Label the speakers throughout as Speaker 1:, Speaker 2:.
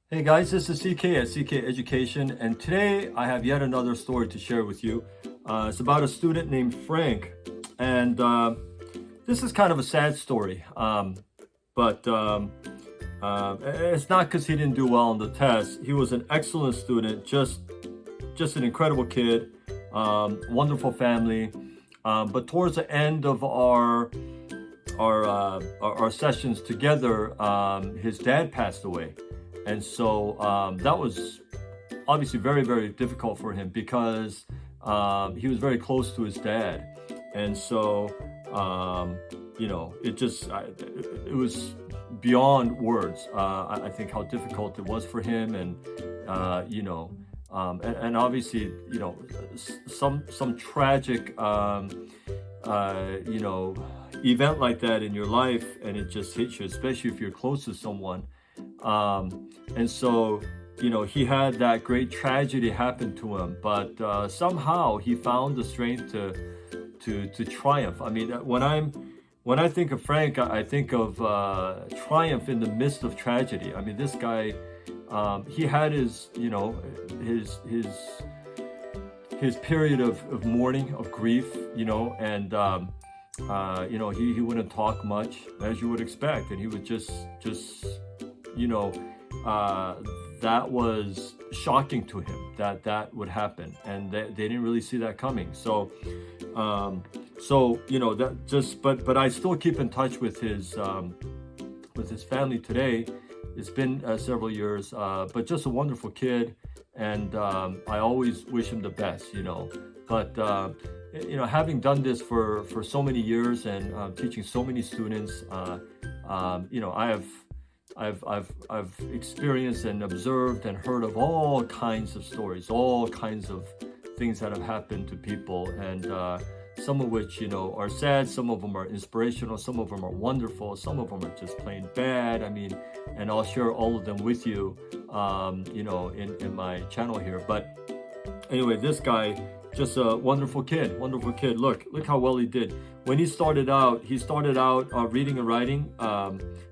Speaker 1: Hey guys, this is CK at CK Education, and today I have yet another story to share with you. It's about a student named Frank, and this is kind of a sad story, but it's not because he didn't do well on the test. He was an excellent student, just an incredible kid, wonderful family. But towards the end of our sessions together, his dad passed away. And so that was obviously very, very difficult for him because he was very close to his dad. And so, it was beyond words. I think how difficult it was for him. And obviously, some tragic, event like that in your life, and it just hits you, especially if you're close to someone. And so, he had that great tragedy happen to him, but somehow he found the strength to triumph. I mean, when I think of Frank, I think of triumph in the midst of tragedy. I mean, this guy, he had his period of mourning, of grief, and he wouldn't talk much, as you would expect, and he would just that was shocking to him that would happen, and they didn't really see that coming. But I still keep in touch with his family today. It's been several years, but just a wonderful kid, and I always wish him the best. But having done this for so many years and teaching so many students, I've experienced and observed and heard of all kinds of stories, all kinds of things that have happened to people, and some of which are sad, some of them are inspirational, some of them are wonderful, some of them are just plain bad. I mean, and I'll share all of them with you, in my channel here. But anyway, this guy, just a wonderful kid. Look how well he did. When he started out reading and writing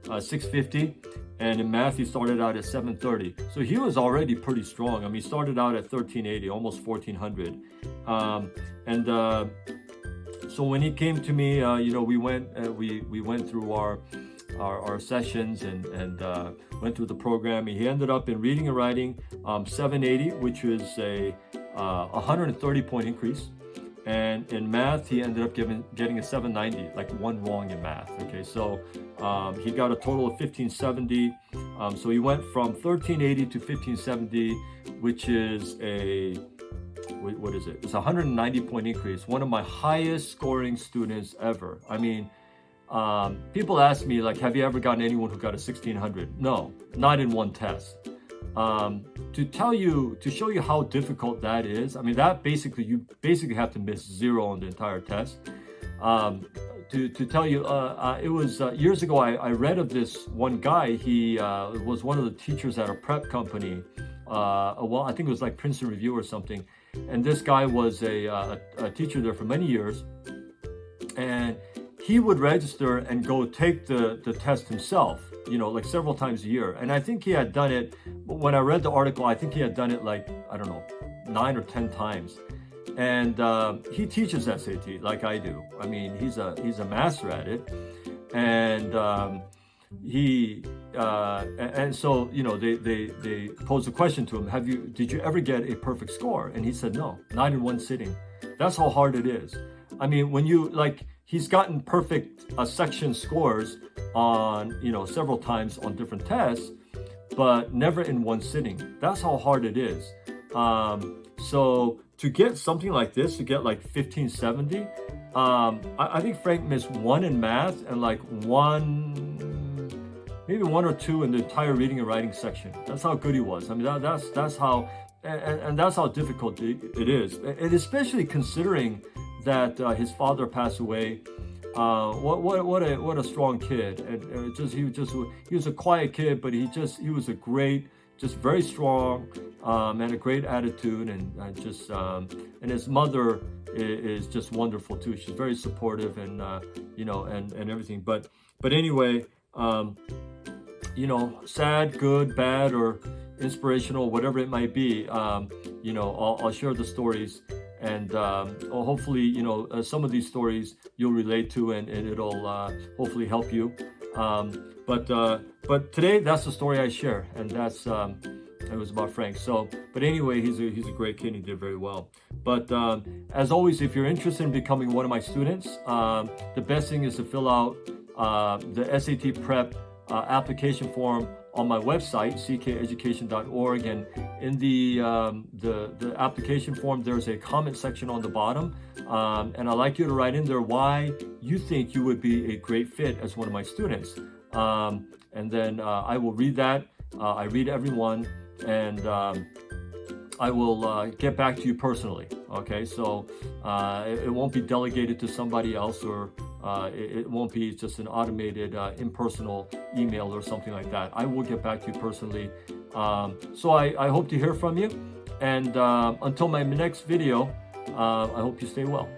Speaker 1: 650, and in math he started out at 730. So he was already pretty strong. I mean, he started out at 1380, almost 1400. So when he came to me, we went through our sessions and went through the program. He ended up in reading and writing 780, which was a 130-point increase, and in math he ended up getting a 790, like one wrong in math. Okay, so he got a total of 1570. So he went from 1380 to 1570, which is what is it? It's a 190-point increase. One of my highest scoring students ever. I mean, people ask me, like, have you ever gotten anyone who got a 1600? No, not in one test. To show you how difficult that is, I mean, you basically have to miss zero on the entire test. To tell you, it was years ago, I read of this one guy. He was one of the teachers at a prep company. I think it was like Princeton Review or something. And this guy was a teacher there for many years. And he would register and go take the test himself, like several times a year. And I think he had done it, when I read the article, I think he had done it like, I don't know, 9 or 10 times. And he teaches SAT like I do. I mean, he's a master at it. And so they posed a question to him: did you ever get a perfect score? And he said no, not in one sitting. That's how hard it is. I mean, when he's gotten perfect section scores on several times on different tests, but never in one sitting. That's how hard it is. So to get something like this, to get like 1570, I think Frank missed one in math and like maybe one or two in the entire reading and writing section. That's how good he was. I mean, that's how, and that's how difficult it is, and especially considering that his father passed away. What a strong kid, and he was a quiet kid, but he was a great, just very strong, and a great attitude, and his mother is just wonderful too. She's very supportive, and and everything. But anyway, sad, good, bad, or inspirational, whatever it might be. I'll share the stories, and hopefully, some of these stories you'll relate to, and it'll hopefully help you. But today, that's the story I share, and that's it was about Frank. So, but anyway, he's a great kid. He did very well. But as always, if you're interested in becoming one of my students, the best thing is to fill out the SAT Prep application form on my website, ckeducation.org, and in the application form, there's a comment section on the bottom, and I'd like you to write in there why you think you would be a great fit as one of my students, and then I will read that. I read everyone, and I will get back to you personally. Okay, so it won't be delegated to somebody else, or it won't be just an automated impersonal email or something like that. I will get back to you personally. So I hope to hear from you, and until my next video, I hope you stay well.